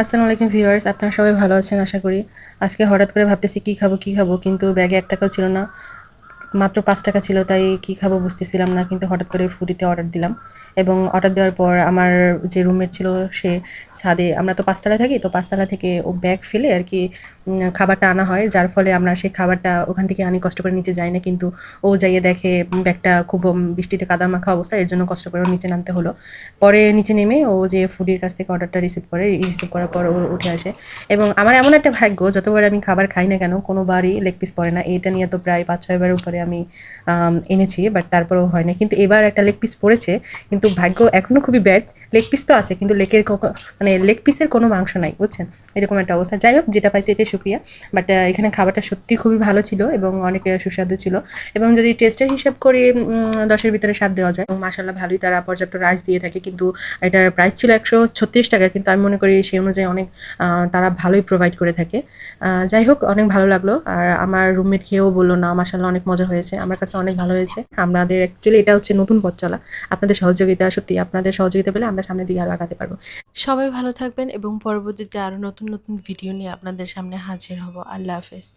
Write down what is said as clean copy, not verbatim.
আসসালামু আলাইকুম ভিউয়ার্স, আপনারা সবাই ভালো আছেন আশা করি। আজকে হঠাৎ করে ভাবতেছি কী খাবো কিন্তু ব্যাগে ১ টাকাও ছিল না। মাত্র ৫ টাকা ছিল, তাই কী খাবো বুঝতেছিলাম না। কিন্তু হঠাৎ করে ফুডিতে অর্ডার দিলাম এবং অর্ডার দেওয়ার পর আমার যে রুমমেট ছিল সে ছাদে, আমরা তো ৫ তলায় থাকি, তো ৫ তলা থেকে ও ব্যাগ ফেলে আর কি খাবারটা আনা হয়, যার ফলে আমরা সেই খাবারটা ওখান থেকে আনি, কষ্ট করে নিচে যাই না। কিন্তু ও যাইয়ে দেখে ব্যাগটা খুব বৃষ্টিতে কাদামাখা অবস্থা, এর জন্য কষ্ট করে নিচে নামতে হলো। পরে নিচে নেমে ও যে ফুডির কাছ থেকে অর্ডারটা রিসিভ করার পর ও উঠে আসে। এবং আমার এমন একটা ভাগ্য, যতবার আমি খাবার খাই না কেন কোনোবারই লেগ পিস পড়ে না। এটা নিয়ে তো প্রায় ৫-৬ বার উপরে আমি এনেছি, বাট তারপরেও হয় না। কিন্তু এবার একটা লেগ পিস পড়েছে, কিন্তু ভাগ্য এখনও খুবই ব্যাড। লেগ পিস তো আছে কিন্তু মানে লেগ পিসের কোনো মাংস নাই, বুঝছেন? এরকম একটা অবস্থা। যাই হোক, যেটা পাইছি এটাই শুক্রিয়া। বাট এখানে খাবারটা সত্যি খুবই ভালো ছিল এবং অনেক সুস্বাদু ছিল। এবং যদি টেস্টের হিসাব করি ১০-এর ভিতরে ৭ দেওয়া যায়। এবং মাশাআল্লাহ ভালোই তারা পর্যাপ্ত রাইস দিয়ে থাকে। কিন্তু এটার প্রাইস ছিল ১৩৬ টাকা, কিন্তু আমি মনে করি সেই অনুযায়ী অনেক তারা ভালোই প্রোভাইড করে থাকে। যাই হোক, অনেক ভালো লাগলো। আর আমার রুমমেট খেয়েও বললো, না মাশাআল্লাহ অনেক মজা হয়েছে, আমার কাছে অনেক ভালো হয়েছে। আমাদের অ্যাকচুয়ালি এটা হচ্ছে নতুন পথ চলা। আপনাদের সহযোগিতা পেলে আমরা সামনের দিকে আরও আগাতে পারবো। সবাই ভালো থাকবেন এবং পরবর্তীতে আরও নতুন নতুন ভিডিও নিয়ে আপনাদের সামনে হাজির হব। আল্লাহ হাফেজ।